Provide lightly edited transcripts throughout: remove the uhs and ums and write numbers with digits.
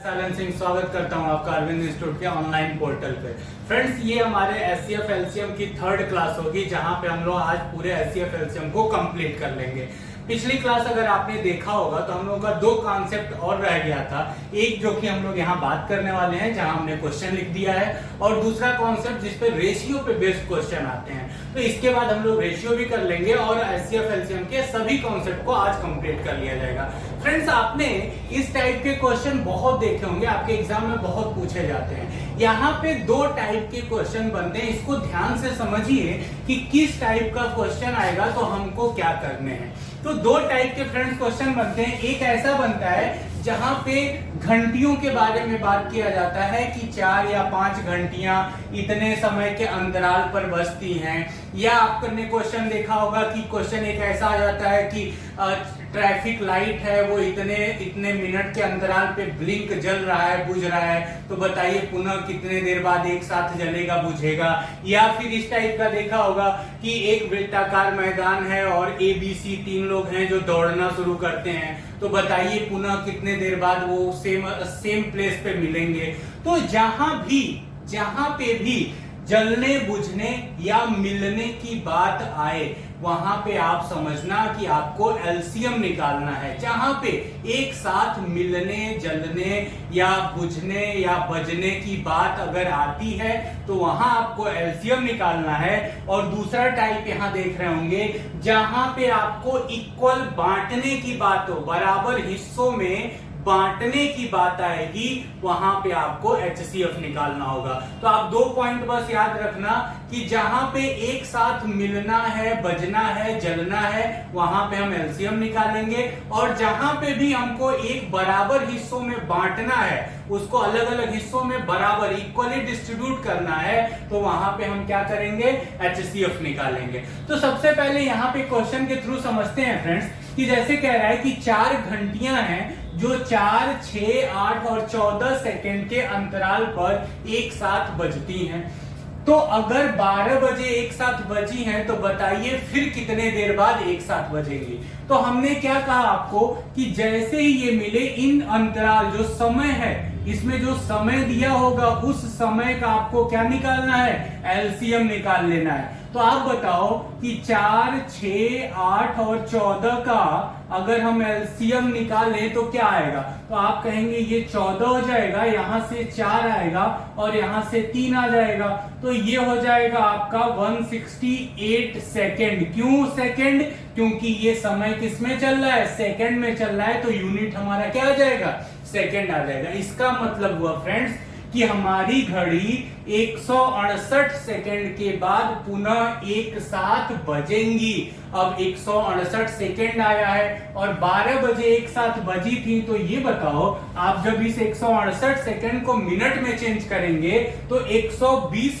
सालन सिंह स्वागत करता हूं आपका अरविंद इंस्टीट्यूट के ऑनलाइन पोर्टल पे। फ्रेंड्स, ये हमारे एचसीएफ एलसीएम की थर्ड क्लास होगी जहां पे हम लोग आज पूरे एचसीएफ एलसीएम को कंप्लीट कर लेंगे। पिछली क्लास अगर आपने देखा होगा तो हम लोगों का दो कॉन्सेप्ट और रह गया था। एक जो कि हम लोग यहाँ बात करने वाले हैं जहां हमने क्वेश्चन लिख दिया है, और दूसरा कॉन्सेप्ट जिसपे रेशियो पे बेस्ड क्वेश्चन आते हैं। तो इसके बाद हम लोग रेशियो भी कर लेंगे और एचसीएफ एलसीएम के सभी कॉन्सेप्ट को आज कंप्लीट कर लिया जाएगा। फ्रेंड्स, आपने इस टाइप के क्वेश्चन बहुत देखे होंगे, आपके एग्जाम में बहुत पूछे जाते हैं। यहाँ पे दो टाइप के क्वेश्चन बनते हैं, इसको ध्यान से समझिए कि किस टाइप का क्वेश्चन आएगा तो हमको क्या करने हैं। तो दो टाइप के फ्रेंड्स क्वेश्चन बनते हैं। एक ऐसा बनता है जहां पे घंटियों के बारे में बात किया जाता है कि 4 या 5 घंटियां इतने समय के अंतराल पर बजती हैं, या आपने क्वेश्चन देखा होगा कि क्वेश्चन एक ऐसा आ जाता है कि ट्रैफिक लाइट है, वो इतने मिनट के अंतराल पे ब्लिंक जल रहा है, बुझ रहा है, तो बताइए पुनः कितने देर बाद एक साथ जलेगा, बुझेगा। या फिर इस टाइप का देखा होगा कि एक वृत्ताकार मैदान है और ABC 3 लोग हैं जो दौड़ना शुरू करते हैं, तो बताइए पुनः कितने देर बाद वो सेम प्लेस पे मिलेंगे। तो जहां पे भी जलने बुझने या मिलने की बात आए वहां पे आप समझना कि आपको एलसीएम निकालना है। जहां पे एक साथ मिलने, जलने या बुझने या बजने की बात अगर आती है तो वहां आपको एलसीएम निकालना है। और दूसरा टाइप यहां देख रहे होंगे जहां पे आपको इक्वल बांटने की बात हो, बराबर हिस्सों में बांटने की बात आएगी, वहां पे आपको एचसीएफ निकालना होगा। तो आप दो पॉइंट बस याद रखना कि जहां पे एक साथ मिलना है, बजना है, जलना है, वहां पे हम एलसीएम निकालेंगे। और जहां पे भी हमको एक बराबर हिस्सों में बांटना है, उसको अलग अलग हिस्सों में बराबर इक्वली डिस्ट्रीब्यूट करना है, तो वहां पे हम क्या करेंगे, एचसीएफ निकालेंगे। तो सबसे पहले यहाँ पे क्वेश्चन के थ्रू समझते हैं फ्रेंड्स कि जैसे कह रहा है कि 4 घंटियां हैं जो 4, 6, 8 और 14 सेकेंड के अंतराल पर एक साथ बजती हैं। तो अगर 12 बजे एक साथ बजी हैं तो बताइए फिर कितने देर बाद एक साथ बजेंगी। तो हमने क्या कहा आपको कि जैसे ही ये मिले, इन अंतराल जो समय है, इसमें जो समय दिया होगा उस समय का आपको क्या निकालना है, एलसीएम निकाल लेना है। तो आप बताओ कि 4, 6, 8 और 14 का अगर हम एलसीएम निकालें तो क्या आएगा। तो आप कहेंगे ये 14 हो जाएगा, यहां से 4 आएगा और यहां से 3 आ जाएगा, तो ये हो जाएगा आपका 168 सेकेंड। क्यों सेकेंड? क्योंकि ये समय किसमें चल रहा है, सेकेंड में चल रहा है, तो यूनिट हमारा क्या आ जाएगा, सेकेंड आ जाएगा। इसका मतलब हुआ फ्रेंड्स कि हमारी घड़ी 168 सेकेंड के बाद पुनः एक साथ बजेंगी। अब 168 सेकेंड आया है और 12 बजे एक साथ बजी थी, तो ये बताओ आप जब इस 168 सेकेंड को मिनट में चेंज करेंगे तो 120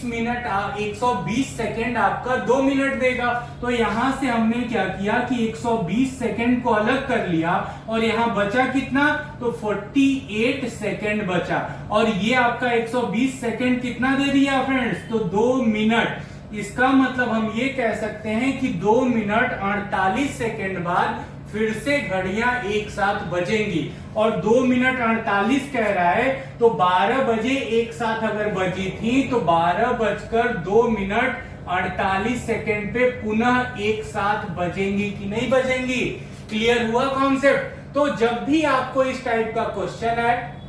सेकेंड आपका 2 मिनट देगा। तो यहां से हमने क्या किया कि 120 सेकेंड को अलग कर लिया और यहां बचा कितना, तो 48 सेकेंड बचा। और ये आपका 120 सेकेंड कितना दे दिया फ्रेंड्स, तो 2 मिनट। इसका मतलब हम ये कह सकते हैं कि 2 मिनट 48 सेकेंड बाद फिर से घड़ियां एक साथ बजेंगी। और 2 मिनट 48 कह रहा है, तो 12 बजे एक साथ अगर बजी थी तो 12 बजकर 2 मिनट 48 सेकेंड पे पुनः एक साथ बजेंगी कि नहीं बजेंगी। क्लियर हुआ कॉन्सेप्ट। तो जब भी आपको इस टाइप का क्वेश्चन है,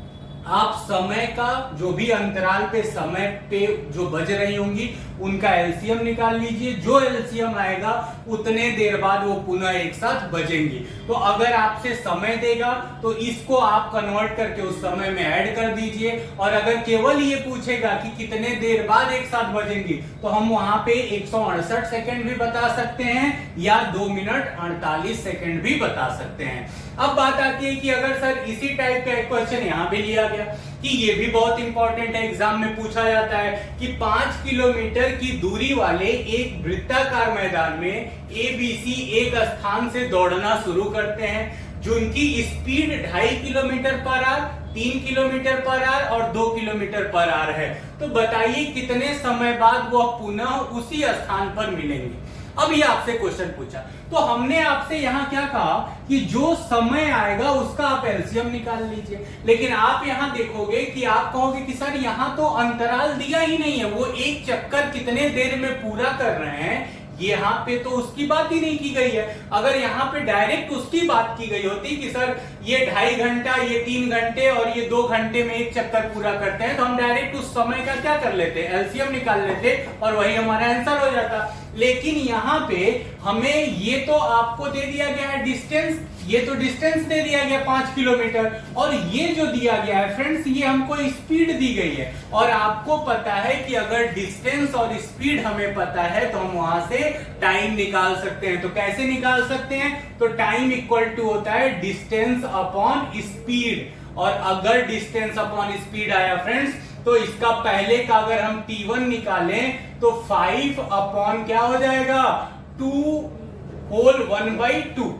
आप समय का जो भी अंतराल पे समय पे जो बज रही होंगी उनका एलसीएम निकाल लीजिए। जो एलसीएम आएगा उतने देर बाद वो पुनः एक साथ बजेंगी। तो अगर आपसे समय देगा तो इसको आप कन्वर्ट करके उस समय में ऐड कर दीजिए। और अगर केवल ये पूछेगा कि कितने देर बाद एक साथ बजेंगी, तो हम वहां पे 168 सेकेंड भी बता सकते हैं या 2 मिनट 48 सेकेंड भी बता सकते हैं। अब बात आती है कि अगर सर इसी टाइप का एक क्वेश्चन यहां पे लिया गया, कि ये भी बहुत इंपॉर्टेंट है, एग्जाम में पूछा जाता है कि 5 किलोमीटर की दूरी वाले एक वृत्ताकार मैदान में ABC एक स्थान से दौड़ना शुरू करते हैं, जिनकी speed 2.5 kilometre per hour, 3 kilometre per hour और 2 किलोमीटर पर आवर है। तो बताइए कितने समय बाद वो पुनः उसी स्थान पर मिलेंगे। अब ये आपसे क्वेश्चन पूछा, तो हमने आपसे यहां क्या कहा कि जो समय आएगा उसका आप एलसीएम निकाल लीजिए, लेकिन आप यहां देखोगे कि आप कहोगे कि सर यहां तो अंतराल दिया ही नहीं है, वो एक चक्कर कितने देर में पूरा कर रहे हैं यहाँ पे तो उसकी बात ही नहीं की गई है। अगर यहाँ पे डायरेक्ट उसकी बात की गई होती कि सर ये 2.5 घंटा, ये 3 घंटे और ये 2 घंटे में एक चक्कर पूरा करते हैं, तो हम डायरेक्ट उस समय का क्या कर लेते, एलसीएम निकाल लेते और वही हमारा आंसर हो जाता। लेकिन यहाँ पे हमें ये तो आपको दे दिया गया है डिस्टेंस, ये तो डिस्टेंस दे दिया गया 5 किलोमीटर, और ये जो दिया गया है फ्रेंड्स ये हमको स्पीड दी गई है। और आपको पता है कि अगर डिस्टेंस और स्पीड हमें पता है तो हम वहां से टाइम निकाल सकते हैं। तो कैसे निकाल सकते हैं, तो टाइम इक्वल टू होता है डिस्टेंस अपॉन स्पीड, और अगर डिस्टेंस अपॉन स्पीड आया फ्रेंड्स तो इसका पहले का अगर हम t1 निकालें तो 5 अपॉन क्या हो जाएगा, 2 होल 1/2,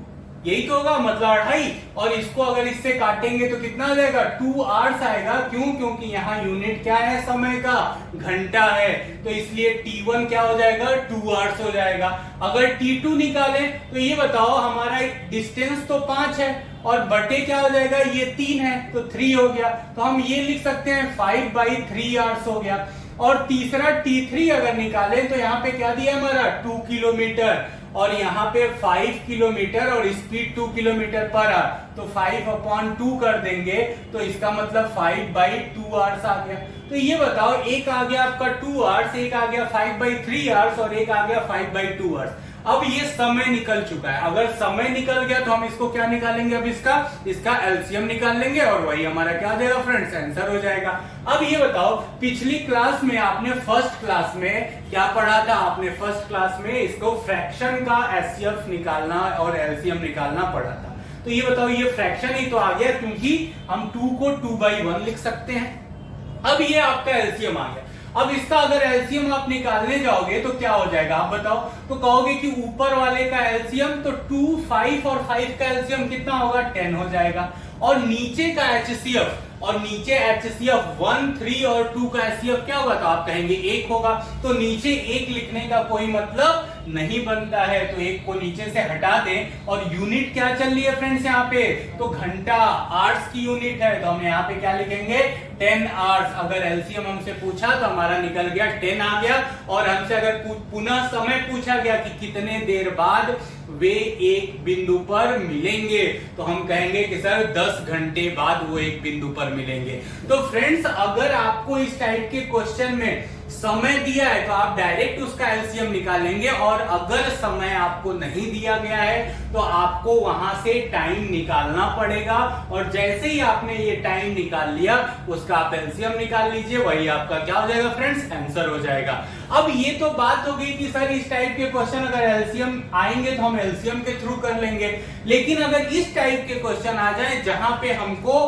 यही तो होगा, मतलब 2.5, और इसको अगर इससे काटेंगे तो कितना आ जाएगा, 2 आवर्स आएगा। क्यों, क्योंकि यहाँ यूनिट क्या है समय का, घंटा है, तो इसलिए t1 क्या हो जाएगा, 2 आवर्स हो जाएगा। अगर t2 निकालें तो ये बताओ हमारा डिस्टेंस तो 5 है और बटे क्या हो जाएगा, ये 3 है तो 3 हो गया, तो हम ये लिख सकते हैं 5/3 आवर्स हो गया। और तीसरा t3 अगर निकालें तो यहाँ पे क्या दिया हमारा, 2 किलोमीटर, और यहाँ पे 5 किलोमीटर और स्पीड 2 किलोमीटर पर आवर, तो 5/2 कर देंगे तो इसका मतलब 5/2 आवर्स आ गया। तो ये बताओ एक आ गया आपका 2 आवर्स, एक आ गया 5/3 आवर्स और एक आ गया 5/2 आवर्स। अब ये समय निकल चुका है, अगर समय निकल गया तो हम इसको क्या निकालेंगे, अब इसका एलसीएम निकाल लेंगे और वही हमारा क्या आ जाएगा फ्रेंड्स, आंसर हो जाएगा। अब ये बताओ पिछली क्लास में आपने फर्स्ट क्लास में क्या पढ़ा था, आपने फर्स्ट क्लास में इसको फ्रैक्शन का एचसीएफ निकालना और एलसीएम निकालना पढ़ा था। तो ये बताओ ये फ्रैक्शन ही तो आ गया, क्योंकि हम 2 को 2/1 लिख सकते हैं। अब ये आपका एलसीएम आ गया। अब इसका अगर एलसीएम आप निकालने जाओगे तो क्या हो जाएगा आप बताओ, तो कहोगे कि ऊपर वाले का एलसीएम तो 2, 5 और 5 का एलसीएम कितना होगा, 10 हो जाएगा, और नीचे का एचसीएफ, और नीचे एचसीएफ 1, 3 और 2 का एचसीएफ क्या होगा, तो आप कहेंगे 1 होगा। तो नीचे 1 लिखने का कोई मतलब नहीं बनता है, तो 1 को नीचे से हटा दें। और यूनिट क्या चल रही है फ्रेंड्स यहाँ पे, तो घंटा, आवर्स की यूनिट है, तो हम यहाँ पे क्या लिखेंगे, 10 आवर्स। अगर एलसीएम हमसे पूछा तो हमारा निकल गया 10 आ गया, और हमसे अगर पुनः समय पूछा गया कि कितने देर बाद वे एक बिंदु पर मिलेंगे, तो हम कहेंगे कि सर 10 घंटे बाद वो एक बिंदु पर मिलेंगे। तो फ्रेंड्स अगर आपको इस टाइप के क्वेश्चन में समय दिया है तो आप डायरेक्ट उसका एलसीएम निकालेंगे, और अगर समय आपको नहीं दिया गया है तो आपको वहां से टाइम निकालना पड़ेगा, और जैसे ही आपने ये टाइम निकाल लिया उसका आप एलसीएम निकाल लीजिए, वही आपका क्या हो जाएगा फ्रेंड्स, आंसर हो जाएगा। अब ये तो बात हो गई कि सर इस टाइप के क्वेश्चन अगर एलसीएम आएंगे तो हम एलसीएम के थ्रू कर लेंगे, लेकिन अगर इस टाइप के क्वेश्चन आ जाए जहां पे हमको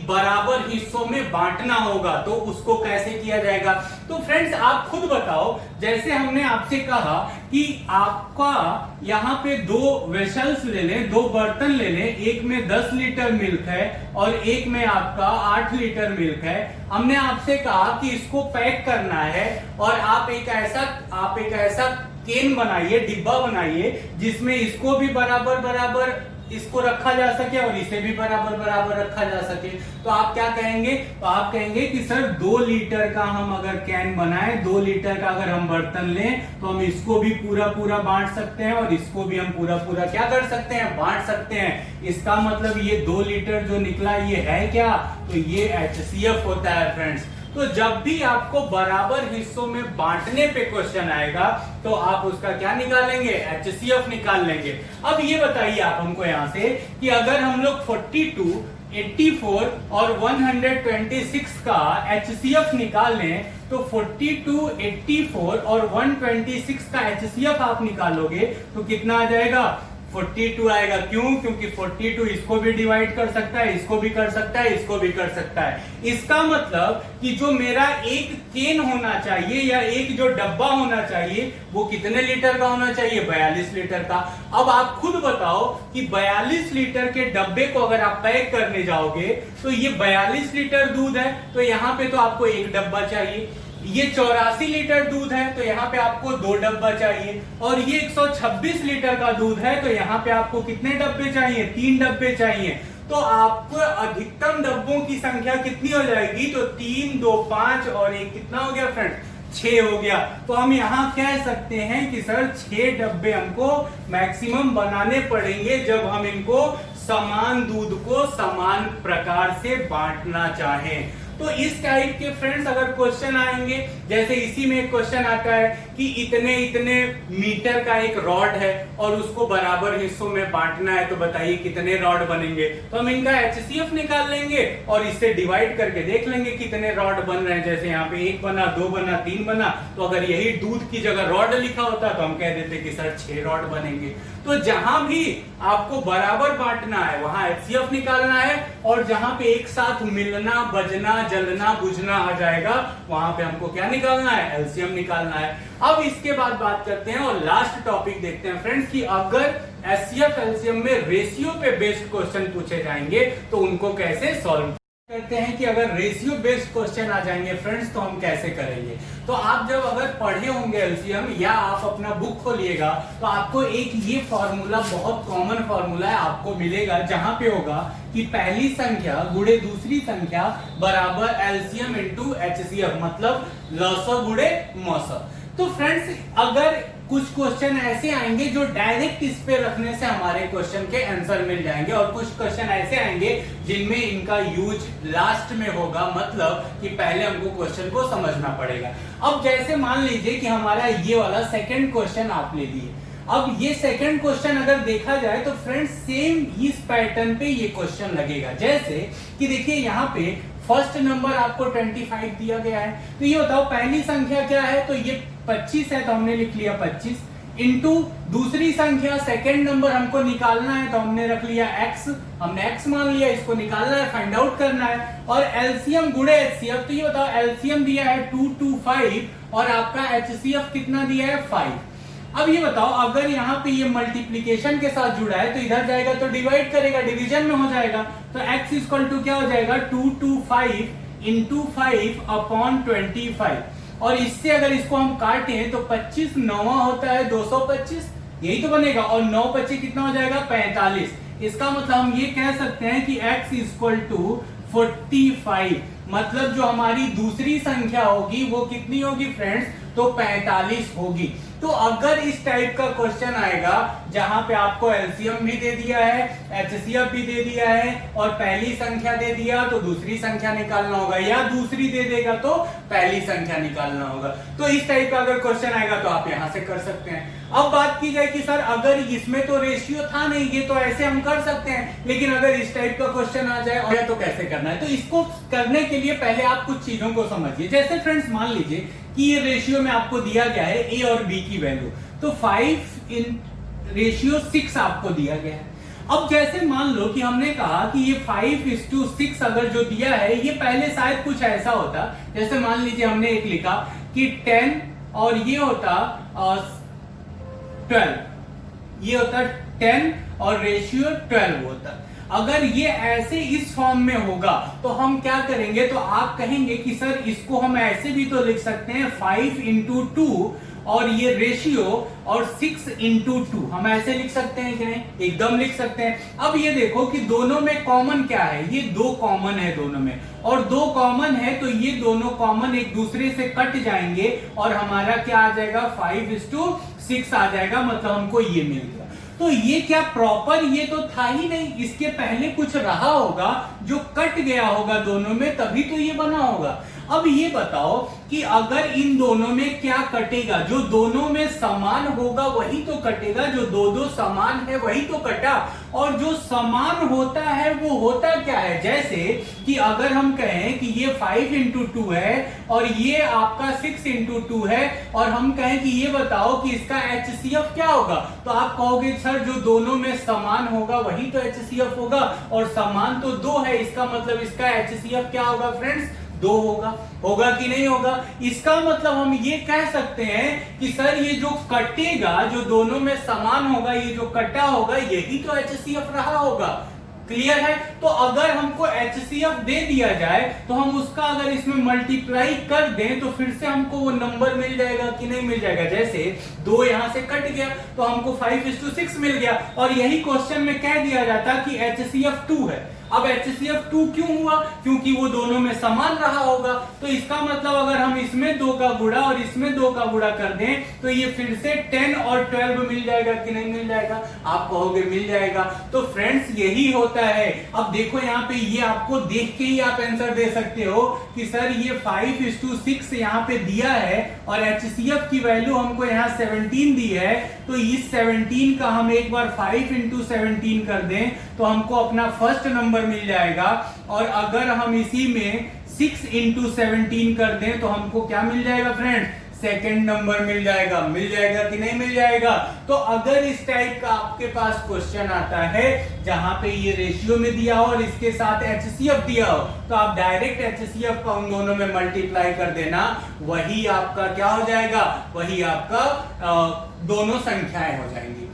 बराबर हिस्सों में बांटना होगा तो उसको कैसे किया जाएगा। तो फ्रेंड्स आप खुद बताओ, जैसे हमने आपसे कहा कि आपका यहाँ पे 2 वेसल्स ले लें, 2 बर्तन ले लें, एक में 10 लीटर मिल्क है और एक में आपका 8 लीटर मिल्क है। हमने आपसे कहा कि इसको पैक करना है, और आप एक ऐसा केन बनाइए, डिब्बा बनाइए जिसमें इसको भी बराबर बराबर इसको रखा जा सके और इसे भी बराबर बराबर रखा जा सके। तो आप क्या कहेंगे, तो आप कहेंगे कि सर 2 लीटर का हम अगर कैन बनाएं, 2 लीटर का अगर हम बर्तन लें तो हम इसको भी पूरा पूरा बांट सकते हैं और इसको भी हम पूरा पूरा क्या कर सकते हैं, बांट सकते हैं। इसका मतलब ये 2 लीटर जो निकला ये है क्या, तो ये एचसीएफ होता है फ्रेंड्स। तो जब भी आपको बराबर हिस्सों में बांटने पे क्वेश्चन आएगा तो आप उसका क्या निकालेंगे, एचसीएफ निकाल लेंगे। अब ये बताइए आप हमको यहां से कि अगर हम लोग 42, 84 और 126 का एचसीएफ निकाल लें तो 42, 84 और 126 का एचसीएफ आप निकालोगे तो कितना आ जाएगा, 42 आएगा। क्यों, क्योंकि 42 इसको भी डिवाइड कर सकता है, इसको भी कर सकता है, इसको भी कर सकता है। इसका मतलब कि जो मेरा एक केन होना चाहिए या एक जो डब्बा होना चाहिए वो कितने लीटर का होना चाहिए, 42 लीटर का। अब आप खुद बताओ कि 42 लीटर के डब्बे को अगर आप पैक करने जाओगे तो ये 42 लीटर दूध है, तो यहाँ पे तो आपको एक डब्बा चाहिए। ये 84 लीटर दूध है तो यहाँ पे आपको 2 डब्बा चाहिए, और ये 126 लीटर का दूध है तो यहाँ पे आपको कितने डब्बे चाहिए, 3 डब्बे चाहिए। तो आपको अधिकतम डब्बों की संख्या कितनी हो जाएगी, तो 3, 2, 5 और एक कितना हो गया फ्रेंड, 6 हो गया। तो हम यहाँ कह सकते हैं कि सर 6 डब्बे हमको मैक्सिमम बनाने पड़ेंगे जब हम इनको समान दूध को समान प्रकार से बांटना चाहें। तो इस टाइप के फ्रेंड्स अगर क्वेश्चन आएंगे, जैसे इसी में एक क्वेश्चन आता है कि इतने इतने मीटर का एक रॉड है और उसको बराबर हिस्सों में बांटना है, तो बताइए कितने रॉड बनेंगे। तो हम इनका HCF निकाल लेंगे और इससे डिवाइड करके देख लेंगे कितने रॉड बन रहे हैं। जैसे यहाँ पे 1 बना, 2 बना, 3 बना, तो अगर यही दूध की जगह रॉड लिखा होता तो हम कह देते कि सर 6 रॉड बनेंगे। तो जहां भी आपको बराबर बांटना है वहां HCF निकालना है, और जहां पे एक साथ मिलना, बजना, जलना, बुझना आ जाएगा वहां पे हमको क्या निकालना है, LCM निकालना है। अब इसके बाद बात करते हैं और लास्ट टॉपिक देखते हैं फ्रेंड्स कि अगर HCF LCM में रेशियो पे बेस्ड क्वेश्चन पूछे जाएंगे तो उनको कैसे सॉल्व करते हैं, कि अगर रेशियो बेस्ड क्वेश्चन आ जाएंगे फ्रेंड्स तो हम कैसे करेंगे। तो आप जब अगर पढ़े होंगे एलसीएम या आप अपना बुक खोलिएगा तो आपको एक ये फॉर्मूला, बहुत कॉमन फॉर्मूला है, आपको मिलेगा जहां पे होगा कि पहली संख्या गुणे दूसरी संख्या बराबर एलसीएम इंटू एचसीएफ, मतलब लसा गुणे मौसा। तो फ्रेंड्स अगर कुछ क्वेश्चन ऐसे आएंगे जो डायरेक्ट इस पे रखने से हमारे क्वेश्चन के आंसर मिल जाएंगे, और कुछ क्वेश्चन ऐसे आएंगे जिनमें इनका यूज लास्ट में होगा, मतलब कि पहले हमको क्वेश्चन को समझना पड़ेगा। अब जैसे मान लीजिए कि हमारा ये वाला सेकंड क्वेश्चन आप ले लिए। अब ये सेकंड क्वेश्चन अगर देखा जाए तो फ्रेंड्स सेम इस पैटर्न पे ये क्वेश्चन लगेगा। जैसे कि देखिए यहाँ पे फर्स्ट नंबर आपको 25 दिया गया है, तो ये बताओ पहली संख्या क्या है, तो ये 25 है तो हमने लिख लिया 25, इंटू दूसरी संख्या सेकंड नंबर हमको निकालना है तो हमने रख लिया x, हमने x मान लिया, इसको निकालना है, फाइंड आउट करना है। और एलसीएम गुणे एचसीएफ, तो ये बताओ एलसीएम दिया है 225 और आपका एचसीएफ कितना दिया है 5। अब ये बताओ अगर यहाँ पे ये मल्टीप्लीकेशन के साथ जुड़ा है तो इधर जाएगा तो डिवाइड करेगा, डिवीजन में हो जाएगा, तो x इक्वल टू क्या हो जाएगा 225 इंटू 5 अपॉन 25। और इससे अगर इसको हम काटें तो 25 9वां होता है 225, यही तो बनेगा, और 9 25 कितना हो जाएगा 45। इसका मतलब हम ये कह सकते हैं कि x इक्वल टू 45, मतलब जो हमारी दूसरी संख्या होगी वो कितनी होगी फ्रेंड्स, तो 45 होगी। तो अगर इस टाइप का क्वेश्चन आएगा जहां पे आपको एलसीएम भी दे दिया है, एचसीएफ भी दे दिया है और पहली संख्या दे दिया तो दूसरी संख्या निकालना होगा, या दूसरी दे देगा तो पहली संख्या निकालना होगा, तो इस टाइप का अगर क्वेश्चन आएगा तो आप यहां से कर सकते हैं। अब बात की जाए कि सर अगर इसमें तो रेशियो था नहीं, ये तो ऐसे हम कर सकते हैं, लेकिन अगर इस टाइप का क्वेश्चन आ जाए और तो कैसे करना है। तो इसको करने के लिए पहले आप कुछ चीजों को समझिए। जैसे फ्रेंड्स मान लीजिए कि ये रेशियो में आपको दिया गया है ए और बी की वैल्यू, तो 5:6 आपको दिया गया है। अब जैसे मान लो कि हमने कहा कि ये 5:6 अगर जो दिया है ये पहले शायद कुछ ऐसा होता, जैसे मान लीजिए हमने एक लिखा कि 10 और ये होता 12, ये होता 10 और रेशियो 12 होता। अगर ये ऐसे इस फॉर्म में होगा तो हम क्या करेंगे, तो आप कहेंगे कि सर इसको हम ऐसे भी तो लिख सकते हैं 5:2 और ये रेशियो और 6:2, हम ऐसे लिख सकते हैं कि नहीं, एकदम लिख सकते हैं। अब ये देखो कि दोनों में कॉमन क्या है, ये 2 कॉमन है दोनों में, और 2 कॉमन है तो ये दोनों कॉमन एक दूसरे से कट जाएंगे और हमारा क्या आ जाएगा 5:6 आ जाएगा, मतलब हमको ये मिल गया। तो ये क्या प्रॉपर ये तो था ही नहीं, इसके पहले कुछ रहा होगा जो कट गया होगा दोनों में, तभी तो ये बना होगा। अब ये बताओ कि अगर इन दोनों में क्या कटेगा, जो दोनों में समान होगा वही तो कटेगा, जो दो समान है वही तो कटा, और जो समान होता है वो होता क्या है, जैसे कि अगर हम कहें कि ये 5:2 है और ये आपका 6:2 है, और हम कहें कि ये बताओ कि इसका एचसीएफ क्या होगा, तो आप कहोगे सर जो दोनों में समान होगा वही तो एचसीएफ होगा, और समान तो 2 है, इसका मतलब इसका एचसीएफ क्या होगा फ्रेंड्स, 2 होगा कि नहीं होगा। इसका मतलब हम ये कह सकते हैं कि सर ये जो कटेगा, जो दोनों में समान होगा, ये जो कटा होगा यही तो एचसीएफ रहा होगा। क्लियर है? तो अगर हमको HCF दे दिया जाए तो हम उसका अगर इसमें मल्टीप्लाई कर दें तो फिर से हमको वो नंबर मिल जाएगा कि नहीं मिल जाएगा। जैसे 2 यहां से कट गया तो हमको 5:6 मिल गया, और यही क्वेश्चन में कह दिया जाता कि HCF 2 है। अब HCF 2 क्यों हुआ? क्योंकि वो दोनों में समान रहा होगा। तो इसका मतलब अगर हम इसमें 2 का गुणा और इसमें 2 का गुणा कर दें तो ये फिर से 10 और 12 मिल जाएगा कि नहीं मिल जाएगा? आप कहोगे मिल जाएगा। तो फ्रेंड्स यही होता है। अब देखो यहाँ पे ये आपको देख के ही आप आंसर दे सकते हो कि सर ये 5:6 यहाँ पे दिया है और HCF की वैल्यू हमको यहाँ 17 दी है, तो इस 17 का हम एक बार 5 × 17 कर दें तो हमको अपना फर्स्ट नंबर मिल जाएगा। और अगर हम इसी में 6 × 17 कर दें तो हमको क्या मिल जाएगा फ्रेंड? सेकेंड नंबर मिल जाएगा। मिल जाएगा कि नहीं मिल जाएगा? तो अगर इस टाइप का आपके पास क्वेश्चन आता है जहां पे ये रेशियो में दिया हो और इसके साथ HCF दिया हो, तो आप डायरेक्ट HCF का उन दोनों में मल्टीप्लाई कर देना, वही आपका क्या हो जाएगा? वही आपका दोनों संख्याएं हो जाएंगी।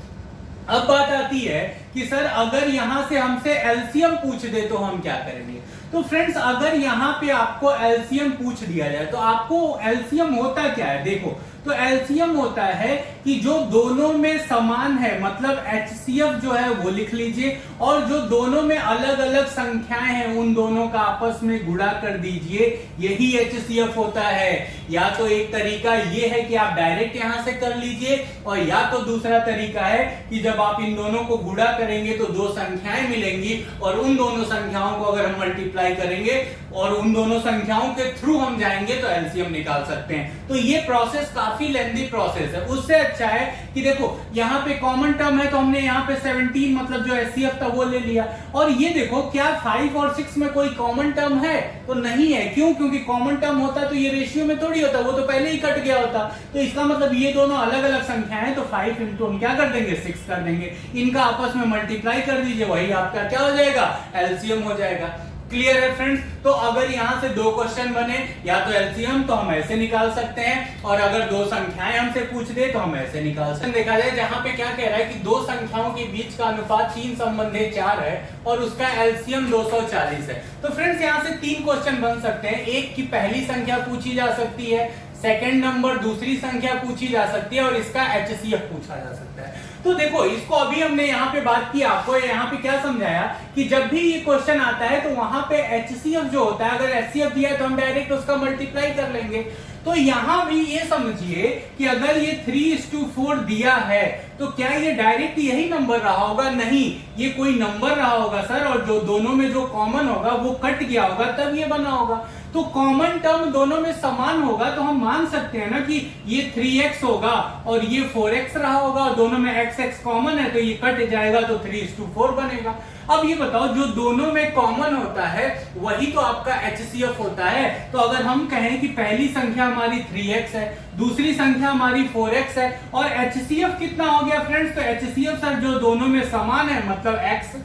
अब बात आती है कि सर अगर यहां से हमसे एलसीएम पूछ दे तो हम क्या करेंगे? तो फ्रेंड्स अगर यहां पे आपको एलसीएम पूछ दिया जाए तो आपको एलसीएम होता क्या है? देखो, तो एलसीएम होता है कि जो दोनों में समान है, मतलब HCF जो है वो लिख लीजिए, और जो दोनों में अलग अलग संख्याएं हैं उन दोनों का आपस में गुणा कर दीजिए, यही HCF होता है। या तो एक तरीका ये है कि आप डायरेक्ट यहां से कर लीजिए, और या तो दूसरा तरीका है कि जब आप इन दोनों को गुणा करेंगे तो 2 संख्याएं मिलेंगी और उन दोनों संख्याओं को अगर हम मल्टीप्लाई करेंगे और उन दोनों संख्याओं के थ्रू हम जाएंगे तो एलसीएम निकाल सकते हैं। तो ये प्रोसेस काफी लेंथी प्रोसेस है। उससे अच्छा है कि देखो यहाँ पे कॉमन टर्म है तो हमने यहाँ पे 17 मतलब जो HCF था वो ले लिया, और ये देखो क्या 5 और 6 में कोई कॉमन टर्म है? तो नहीं है। क्यों? क्योंकि कॉमन टर्म होता तो ये रेशियो में थोड़ी होता, वो तो पहले ही कट गया होता। तो इसका मतलब ये दोनों अलग अलग संख्याएं हैं, तो 5 × हम क्या कर देंगे? 6 कर देंगे। इनका आपस में मल्टीप्लाई कर दीजिए, वही आपका क्या हो जाएगा? एलसीएम हो जाएगा। क्लियर है फ्रेंड्स? तो अगर यहां से 2 क्वेश्चन बने, या तो एलसीएम तो हम ऐसे निकाल सकते हैं, और अगर 2 संख्याएं हमसे पूछ दे तो हम ऐसे निकाल सकते हैं। देखा जाए जहां पे क्या कह रहा है कि 2 संख्याओं के बीच का अनुपात 3 संबंधी 4 है और उसका एलसीएम 240 है। तो फ्रेंड्स यहां से 3 क्वेश्चन बन सकते हैं। एक की पहली संख्या पूछी जा सकती है, सेकंड नंबर दूसरी संख्या पूछी जा सकती है, और इसका HCF पूछा जा सकता है। तो देखो इसको अभी हमने यहाँ पे बात की, आपको यहाँ पे क्या समझाया कि जब भी ये क्वेश्चन आता है तो वहां पे HCF जो होता है, अगर HCF दिया है तो हम डायरेक्ट उसका मल्टीप्लाई कर लेंगे। तो यहां भी ये समझिए कि अगर ये 3:4 दिया है तो क्या ये डायरेक्ट यही नंबर रहा होगा? नहीं, ये कोई नंबर रहा होगा सर, और जो दोनों में जो कॉमन होगा वो कट गया होगा तब ये बना होगा। तो कॉमन टर्म दोनों में समान होगा तो हम मान सकते हैं ना कि ये 3x होगा और ये 4x रहा होगा, और दोनों में x कॉमन है तो ये कट जाएगा तो 3:4 बनेगा। अब ये बताओ जो दोनों में कॉमन होता है वही तो आपका HCF होता है। तो अगर हम कहें कि पहली संख्या हमारी 3x है, दूसरी संख्या हमारी 4x है, और HCF कितना हो गया फ्रेंड्स? तो HCF सर जो दोनों में समान है मतलब x।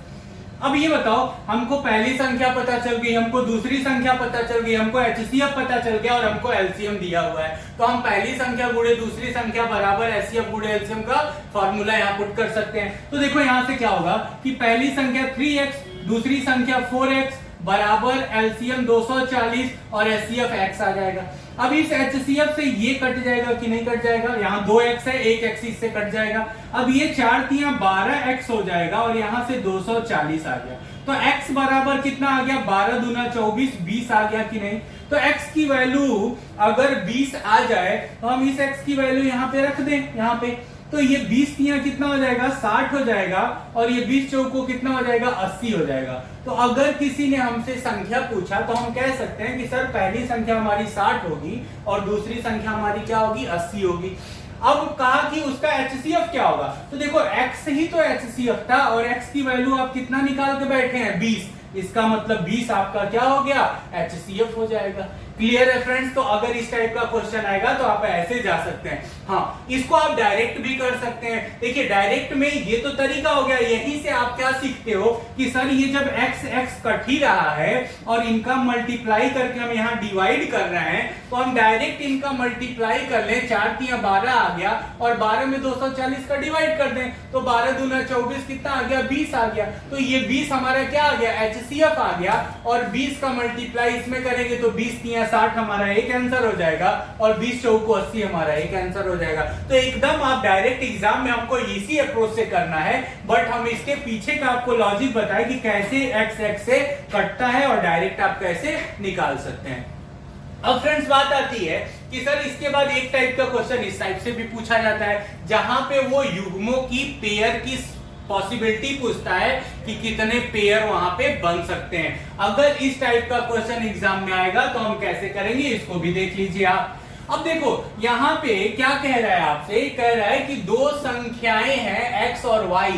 अब ये बताओ हमको पहली संख्या पता चल गई, हमको दूसरी संख्या पता चल गई, हमको HCF पता चल गया और हमको एलसीएम दिया हुआ है, तो हम पहली संख्या गुणे दूसरी संख्या बराबर HCF गुणे एलसीएम का फॉर्मूला यहाँ पुट कर सकते हैं। तो देखो यहाँ से क्या होगा कि पहली संख्या 3x, दूसरी संख्या 4x बराबर एलसीएम 240 और HCF x आ जाएगा। अब इस HCF से ये कट जाएगा कि नहीं कट जाएगा? यहाँ 2x है, 1x इससे कट जाएगा। अब ये 4 × 12x हो जाएगा और यहाँ से 240 आ गया। तो x बराबर कितना आ गया? 12 दूना 24, 20 आ गया कि नहीं? तो x की वैल्यू अगर 20 आ जाए तो हम इस x की वैल्यू यहाँ पे रख दें, यहाँ पे तो ये 20 कितना हो जाएगा? 60 हो जाएगा, और ये 20 चौको कितना हो जाएगा? 80 हो जाएगा। तो अगर किसी ने हमसे संख्या पूछा तो हम कह सकते हैं कि सर पहली संख्या हमारी 60 होगी और दूसरी संख्या हमारी क्या होगी? 80 होगी। अब कहा कि उसका HCF क्या होगा? तो देखो x ही तो HCF था, और x की वैल्यू आप कितना निकाल के बैठे हैं? 20। इसका मतलब 20 आपका क्या हो गया? HCF हो जाएगा। क्लियर है फ्रेंड्स? तो अगर इस टाइप का क्वेश्चन आएगा तो आप ऐसे जा सकते हैं। हाँ, इसको आप डायरेक्ट भी कर सकते हैं। देखिए डायरेक्ट में ये तो तरीका हो गया, यहीं से आप क्या सीखते हो कि सर ये जब x x कट ही रहा है और इनका मल्टीप्लाई करके हम यहाँ डिवाइड कर रहे हैं, तो हम डायरेक्ट इनका मल्टीप्लाई कर लें। 4 3 12 आ गया और 12 में 240 का डिवाइड कर दें, तो 12 दूना 24 कितना आ गया? 20 आ गया। तो ये 20 हमारा क्या आ गया? HCF आ गया। और 20 का मल्टीप्लाई इसमें करेंगे तो 20 3 60 हमारा एक आंसर हो जाएगा और 20 चौको 80 हमारा एक आंसर हो जाएगा। तो एकदम आप डायरेक्ट एग्जाम में हमको इसी अप्रोच से करना है, बट हम इसके पीछे का आपको लॉजिक बताए कि कैसे x x से कटता है और डायरेक्ट आप कैसे निकाल सकते हैं। अब फ्रेंड्स बात आती है कि सर इसके बाद एक टाइप का क्वेश्चन इस टाइप से भी पूछा जाता है, जहां पे वो युग्मों की पेयर की पॉसिबिलिटी पूछता है कि कितने पेयर वहां पे बन सकते हैं। अगर इस टाइप का क्वेश्चन एग्जाम में आएगा तो हम कैसे करेंगे, इसको भी देख लीजिए आप। अब देखो यहाँ पे क्या कह रहा है आपसे, कह रहा है कि दो संख्याएं हैं x और y,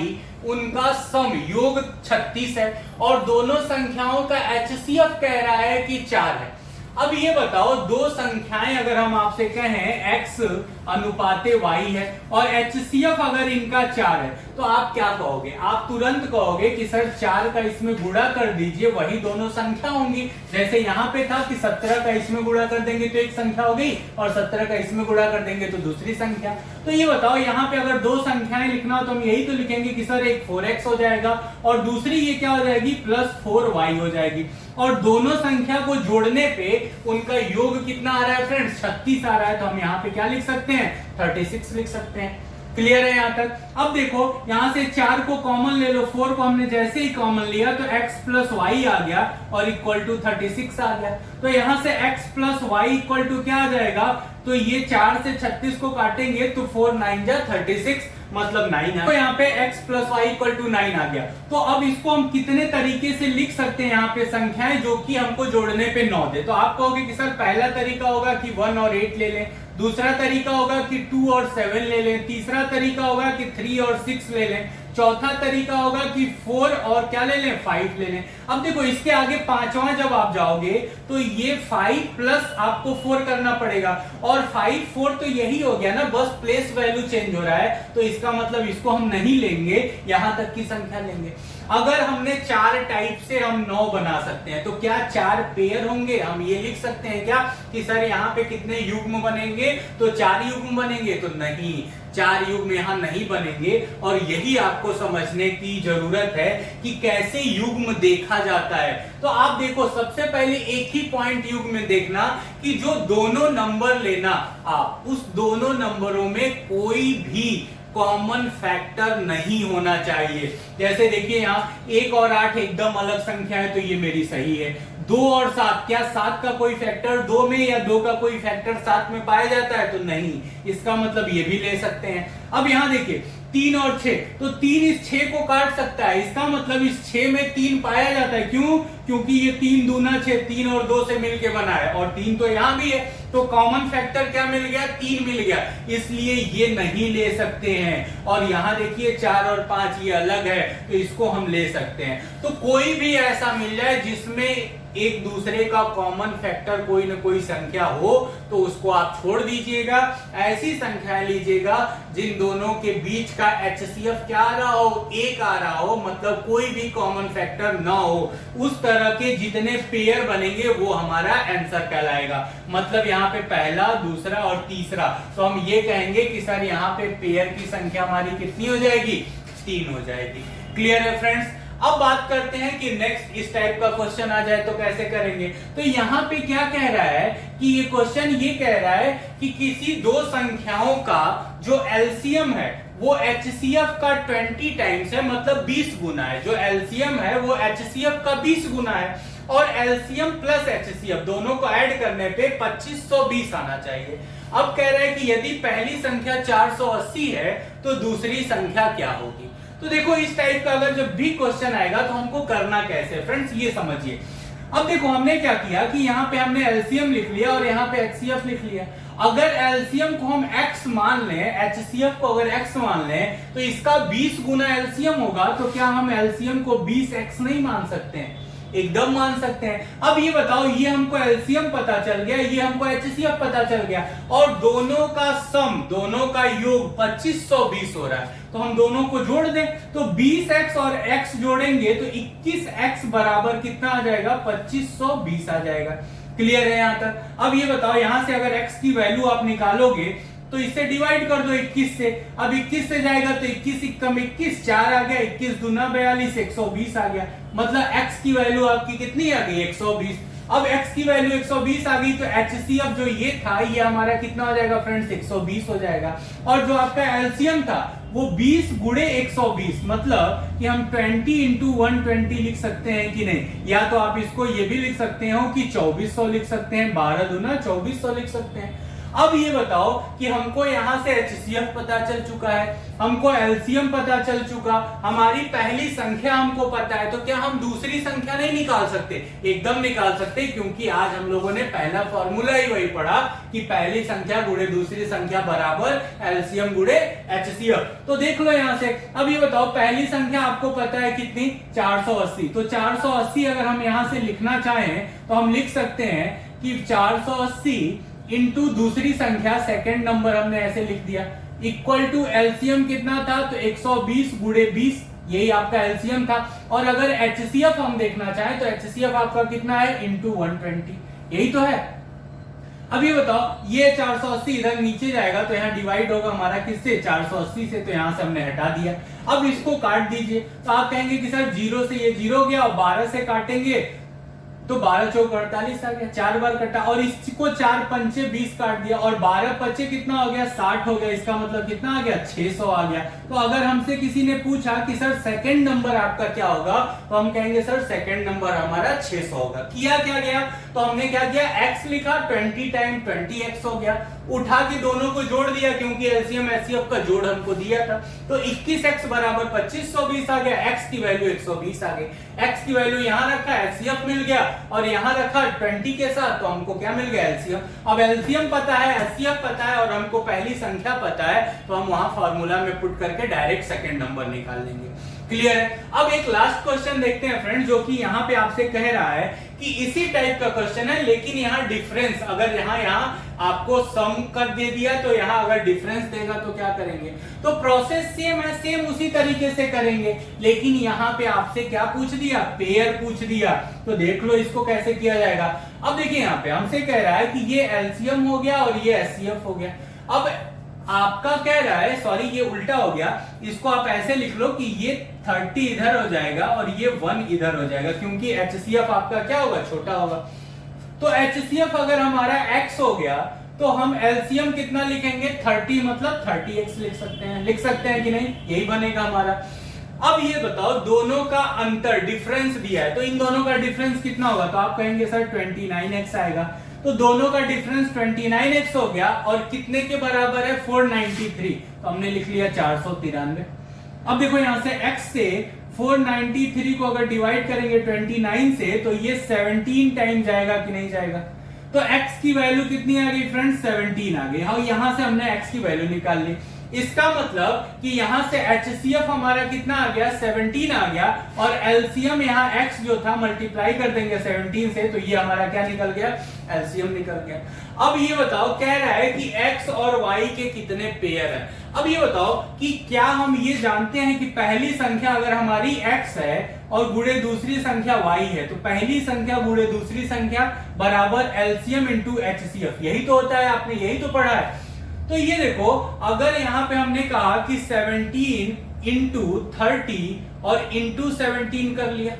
उनका सम योग 36 है और दोनों संख्याओं का HCF कह रहा है कि 4 है। अब ये बताओ, दो संख्याएं अगर हम आपसे कहें x अनुपाते y है और HCF अगर इनका 4 है, तो आप क्या कहोगे? आप तुरंत कहोगे कि सर 4 का इसमें गुणा कर दीजिए, वही दोनों संख्या होंगी। जैसे यहाँ पे था कि 17 का इसमें गुणा कर देंगे तो एक संख्या हो गई और 17 का इसमें गुणा कर देंगे तो दूसरी संख्या। तो ये बताओ, यहाँ पे अगर दो संख्याएं लिखना हो तो हम यही तो लिखेंगे कि सर एक 4x हो जाएगा और दूसरी ये क्या हो जाएगी? प्लस 4y हो जाएगी। और दोनों संख्या को जोड़ने पे उनका योग कितना आ रहा है फ्रेंड्स? 36 आ रहा है। तो हम यहाँ पे क्या लिख सकते हैं? 36 लिख सकते हैं। क्लियर है यहाँ तक? अब देखो यहाँ से 4 को कॉमन ले लो, 4 को हमने जैसे ही कॉमन लिया तो x प्लस वाई आ गया और इक्वल टू 36 आ गया। तो यहाँ से x plus y equal to क्या आ जाएगा? तो ये 4 से 36 को काटेंगे तो 4 9 जा 36, मतलब 9 है। तो यहाँ पे x plus y equal to 9 आ गया। तो अब इसको हम कितने तरीके से लिख सकते हैं यहाँ पे संख्याएं जो कि हमको जोड़ने पे 9 दे? तो आप कहोगे कि सर पहला तरीका होगा कि 1 और 8 ले लें, दूसरा तरीका होगा कि 2 और 7 ले लें, तीसरा तरीका होगा कि 3 और 6 ले लें, चौथा तरीका होगा कि 4 और क्या ले लें? 5 ले लें। अब देखो इसके आगे पांचवा जब आप जाओगे तो ये 5 प्लस आपको 4 करना पड़ेगा और 5 4 तो यही हो गया ना, बस प्लेस वैल्यू चेंज हो रहा है। तो इसका मतलब इसको हम नहीं लेंगे, यहां तक की संख्या लेंगे। अगर हमने 4 टाइप से हम 9 बना सकते हैं तो क्या 4 पेयर होंगे? हम ये लिख सकते हैं क्या कि सर यहाँ पे कितने युग्म बनेंगे? तो 4 युग्म बनेंगे? तो नहीं, 4 युग्म यहाँ नहीं बनेंगे। और यही आपको समझने की जरूरत है कि कैसे युग्म देखा जाता है। तो आप देखो, सबसे पहले एक ही पॉइंट युग्म में देखना कि जो दोनों नंबर लेना, आप उस दोनों नंबरों में कोई भी कॉमन फैक्टर नहीं होना चाहिए। जैसे देखिए यहाँ 1 और 8 एकदम अलग संख्या है तो ये मेरी सही है। 2 और 7, क्या 7 का कोई फैक्टर 2 में या 2 का कोई फैक्टर 7 में पाया जाता है? तो नहीं, इसका मतलब ये भी ले सकते हैं। अब यहाँ देखिए 3 और 6, तो 3 इस 6 को काट सकता है, इसका मतलब इस 6 में 3 पाया जाता है। क्यों? क्योंकि ये 3 दूना 6, 3 और 2 से मिलके बना है और 3 तो यहां भी है। तो कॉमन फैक्टर क्या मिल गया? 3 मिल गया, इसलिए ये नहीं ले सकते हैं। और यहां देखिए 4 और 5 ये अलग है तो इसको हम ले सकते हैं। तो कोई भी ऐसा मिल जाए जिसमें एक दूसरे का कॉमन फैक्टर कोई ना कोई संख्या हो तो उसको आप छोड़ दीजिएगा। ऐसी संख्या लीजिएगा जिन दोनों के बीच का HCF क्या आ रहा हो? 1 आ रहा हो, मतलब कोई भी कॉमन फैक्टर ना हो। उस तरह के जितने पेयर बनेंगे वो हमारा आंसर कहलाएगा। मतलब यहाँ पे पहला, दूसरा और तीसरा। तो हम ये कहेंगे कि सर यहाँ पे पेयर की संख्या हमारी कितनी हो जाएगी? 3 हो जाएगी। क्लियर है फ्रेंड्स? अब बात करते हैं कि नेक्स्ट इस टाइप का क्वेश्चन आ जाए तो कैसे करेंगे। तो यहाँ पे क्या कह रहा है कि ये क्वेश्चन ये कह रहा है कि किसी दो संख्याओं का जो एलसीएम है वो HCF का 20 टाइम्स है, मतलब 20 गुना है। जो एलसीएम है वो HCF का 20 गुना है और एलसीएम प्लस HCF दोनों को ऐड करने पे 2520 आना चाहिए। अब कह रहा है कि यदि पहली संख्या 480 है तो दूसरी संख्या क्या होगी। तो देखो इस टाइप का अगर जब भी क्वेश्चन आएगा तो हमको करना कैसे फ्रेंड्स, ये समझिए। अब देखो हमने क्या किया कि यहाँ पे हमने एलसीएम लिख लिया और यहाँ पे HCF लिख लिया। अगर एलसीएम को हम x मान लें, HCF को अगर x मान लें तो इसका 20 गुना एलसीएम होगा। तो क्या हम एलसीएम को 20x नहीं मान सकते हैं? एकदम मान सकते हैं। अब ये बताओ, ये हमको एलसीएम पता चल गया, ये हमको एचसीएफ पता चल गया, और दोनों का सम, दोनों का योग 2520 हो रहा है, तो हम दोनों को जोड़ दें, तो 20x और x जोड़ेंगे तो 21x बराबर कितना आ जाएगा, 2520 आ जाएगा। क्लियर है यहां तक? अब ये बताओ, यहां से अगर x की वैल्यू आप निकालोगे तो इसे डिवाइड कर दो 21 से। अब 21 से जाएगा तो 21 एकम 21, 4 आ गया, 21 दूना 42, 120 आ गया। मतलब x की वैल्यू आपकी कितनी आ गई, 120। अब x की वैल्यू 120 आ गई तो HCF जो ये था, ये हमारा कितना हो जाएगा फ्रेंड्स, 120 हो जाएगा। और जो आपका एलसीएम था वो 20 गुणे 120, मतलब कि हम 20 इंटू 120 लिख सकते हैं कि नहीं? या तो आप इसको ये भी लिख सकते हो कि 2400 लिख सकते हैं, 12 दूना 2400 लिख सकते हैं। अब ये बताओ कि हमको यहां से HCF पता चल चुका है, हमको LCM पता चल चुका, हमारी पहली संख्या हमको पता है, तो क्या हम दूसरी संख्या नहीं निकाल सकते? एकदम निकाल सकते, क्योंकि आज हम लोगों ने पहला फॉर्मूला ही वही पढ़ा कि पहली संख्या गुणे दूसरी संख्या बराबर LCM गुणे HCF। तो देख लो यहां से। अब ये बताओ, पहली संख्या आपको पता है कितनी, 480। तो 480 अगर हम यहां से लिखना चाहें तो हम लिख सकते हैं कि 480 इंटू दूसरी संख्या, सेकेंड नंबर हमने ऐसे लिख दिया, इक्वल टू एलसीएम कितना था, तो 120 गुणे 20, यही आपका एलसीएम था। और अगर एचसीएफ हम देखना चाहें तो एचसीएफ आपका कितना है, इंटू 120, यही तो है। अब ये बताओ, ये 480 इधर नीचे जाएगा तो यहाँ डिवाइड होगा हमारा किससे, 480 से, तो यहां से हमने हटा दिया। अब इसको काट दीजिए, तो आप कहेंगे कि सर 0 से ये 0 गया, और 12 से काटेंगे तो 12 चौक 48 आ गया, 4 बार कटा, और इसको 4 पंचे 20 काट दिया, और 12 पचे कितना हो गया, 60 हो गया। इसका मतलब कितना आ गया, 600 आ गया। तो अगर हमसे किसी ने पूछा कि सर सेकंड नंबर आपका क्या होगा, तो हम कहेंगे सर सेकंड नंबर हमारा 600 होगा। किया क्या गया, तो हमने क्या किया, x लिखा, 20 टाइम 20x हो गया, उठा के दोनों को जोड़ दिया, क्योंकि एलसीएम एचसीएफ का जोड़ हमको दिया था, तो 21x बराबर 2520 आ गया, x की वैल्यू 120 आ गई। x की वैल्यू यहां रखा, एचसीएफ मिल गया, और यहां रखा 20 के साथ, तो हमको क्या मिल गया, एलसीएम। अब एलसीएम पता है, एचसीएफ पता है, और हमको पहली संख्या पता है, तो हम वहां फॉर्मूला में पुट करके डायरेक्ट सेकंड नंबर निकाल लेंगे। क्लियर है? अब एक लास्ट क्वेश्चन देखते हैं फ्रेंड, जो कि यहाँ पे आपसे कह रहा है कि इसी टाइप का क्वेश्चन है, लेकिन यहाँ डिफरेंस, अगर यहाँ आपको सम कर दे दिया, तो यहाँ अगर डिफरेंस देगा तो क्या करेंगे? तो प्रोसेस सेम है, सेम उसी तरीके से करेंगे, लेकिन यहाँ पे आपसे क्या पूछ दिया, पेयर पूछ दिया। तो देख लो इसको कैसे किया जाएगा। अब देखिए, यहाँ पे हमसे कह रहा है कि ये एलसीएम हो गया और ये एचसीएफ हो गया। अब आपका कह रहा है, सॉरी ये उल्टा हो गया, इसको आप ऐसे लिख लो कि ये 30 इधर हो जाएगा और ये 1 इधर हो जाएगा, क्योंकि HCF आपका क्या होगा, छोटा होगा। तो HCF अगर हमारा x हो गया, तो हम LCM कितना लिखेंगे, 30, मतलब 30x लिख सकते हैं कि नहीं? यही बनेगा हमारा। अब ये बताओ, दोनों का अंतर, डिफरेंस दिया है, तो इन दोनों का डिफरेंस कितना होगा, तो आप कहेंगे सर 29x आएगा। तो दोनों का डिफरेंस 29x हो गया, और कितने के बराबर है, 493, तो हमने लिख लिया 493। अब देखो यहां से x से 493 को अगर डिवाइड करेंगे 29 से, तो ये 17 टाइम जाएगा कि नहीं जाएगा? तो x की वैल्यू कितनी आ गई फ्रेंड्स, 17 आ गई। हाँ, यहां से हमने x की वैल्यू निकाल ली। इसका मतलब कि यहां से HCF हमारा कितना आ गया, 17 आ गया, और LCM यहाँ x जो था मल्टीप्लाई कर देंगे 17 से, तो ये हमारा क्या निकल गया, LCM निकल गया। अब ये बताओ, कह रहा है कि x और y के कितने पेयर हैं। अब ये बताओ कि क्या हम ये जानते हैं कि पहली संख्या अगर हमारी x है और गुणे दूसरी संख्या y है, तो पहली संख्या गुणे दूसरी संख्या बराबर LCM इंटू HCF, यही तो होता है, आपने यही तो पढ़ा है। तो ये देखो, अगर यहां पे हमने कहा कि 17 इंटू 30 और इंटू 17 कर लिया,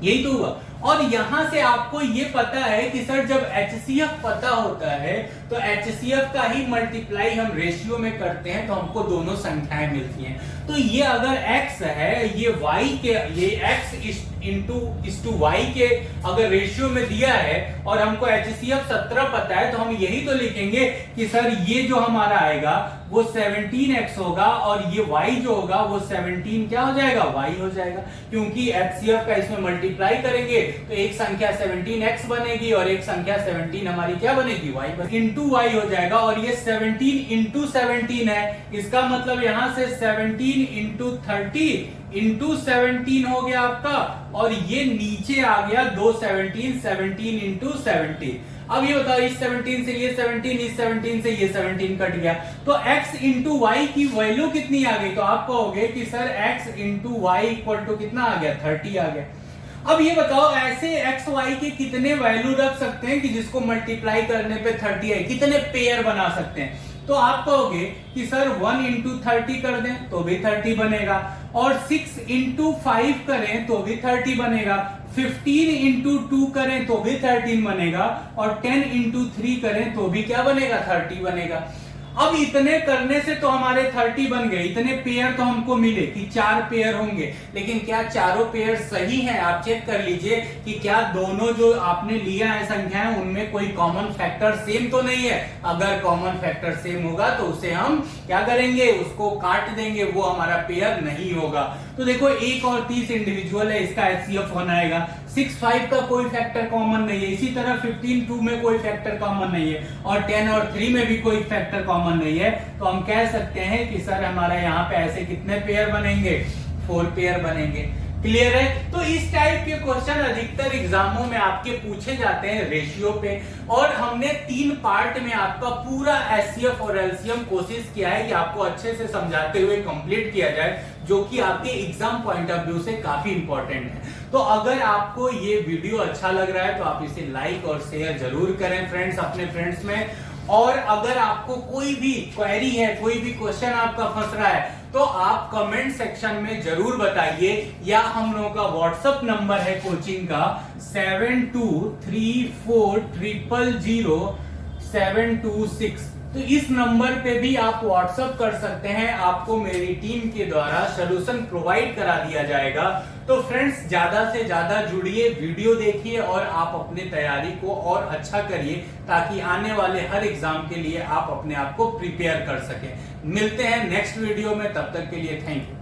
यही तो हुआ। और यहां से आपको ये पता है कि सर जब HCF पता होता है तो HCF का ही मल्टीप्लाई हम रेशियो में करते हैं, तो हमको दोनों संख्याएं मिलती हैं। तो ये अगर x है, ये y के, ये x इंटू y के अगर रेशियो में दिया है, और हमको HCF 17 पता है, तो हम यही तो लिखेंगे कि सर ये जो हमारा आएगा वो 17x होगा, और ये y जो होगा वो 17 क्या हो जाएगा, y हो जाएगा, क्योंकि HCF का इसमें मल्टीप्लाई करेंगे तो एक संख्या 17x बनेगी और एक संख्या 17 हमारी क्या बनेगी, y इंटू y हो जाएगा। और ये 17 इंटू 17 है, इसका मतलब यहां से 17 इंटू 30 इंटू 17 हो गया आपका, और ये नीचे आ गया 2 17, 17 इंटू 17। अब ये बताओ, इस 17 से ये 17, इस 17 से ये 17 कट गया, तो x इंटू वाई की वैल्यू कितनी आ गई? तो आप कहोगे कि sir x into y equal to कितना आ गया? 30 आ गया। अब ये बताओ, ऐसे एक्स वाई के कितने वैल्यू रख सकते हैं कि जिसको मल्टीप्लाई करने पे 30 आए? कितने पेयर बना सकते हैं? तो आप कहोगे कि सर 1 इंटू 30 कर दें तो भी 30 बनेगा, और 6 इंटू 5 करें तो भी 30 बनेगा, 15 इंटू 2 करें तो भी 13 बनेगा, और 10 इंटू 3 करें तो भी क्या बनेगा? 30 बनेगा। अब इतने करने से तो हमारे 30 बन गए, इतने पेयर तो हमको मिले कि 4 पेयर होंगे, लेकिन क्या चारों पेयर सही हैं? आप चेक कर लीजिए कि क्या दोनों जो आपने लिया है संख्याएं उनमें कोई कॉमन फैक्टर सेम तो नहीं है। अगर कॉमन फैक्टर सेम होगा तो उसे हम क्या करेंगे? उसको काट देंगे, वो हमारा पेयर नहीं होगा। तो देखो 1 और 30 इंडिविजुअल है, इसका एचसीएफ होना आएगा। 6 5 का कोई फैक्टर कॉमन नहीं है, इसी तरह 15 2 में कोई फैक्टर कॉमन नहीं है, और 10 और 3 में भी कोई फैक्टर कॉमन नहीं है। तो हम कह सकते हैं कि सर हमारा यहाँ पे ऐसे कितने पेयर बनेंगे? 4 पेयर बनेंगे। क्लियर है? तो इस टाइप के क्वेश्चन अधिकतर एग्जामों में आपके पूछे जाते हैं रेशियो पे, और हमने 3 पार्ट में आपका पूरा एचसीएफ और एलसीएम कोशिश किया है कि आपको अच्छे से समझाते हुए कंप्लीट किया जाए, जो कि आपके एग्जाम पॉइंट ऑफ व्यू से काफी इंपॉर्टेंट है। तो अगर आपको ये वीडियो अच्छा लग रहा है तो आप इसे लाइक और शेयर जरूर करें फ्रेंड्स, अपने फ्रेंड्स में। और अगर आपको कोई भी क्वेरी है, कोई भी क्वेश्चन आपका फंस रहा है, तो आप कमेंट सेक्शन में जरूर बताइए, या हम लोगों का व्हाट्सएप नंबर है कोचिंग का 7234000726, तो इस नंबर पे भी आप व्हाट्सएप कर सकते हैं। आपको मेरी टीम के द्वारा सलूशन प्रोवाइड करा दिया जाएगा। तो फ्रेंड्स, ज्यादा से ज्यादा जुड़िए, वीडियो देखिए और आप अपनी तैयारी को और अच्छा करिए, ताकि आने वाले हर एग्जाम के लिए आप अपने आप को प्रिपेयर कर सकें। मिलते हैं नेक्स्ट वीडियो में, तब तक के लिए थैंक यू।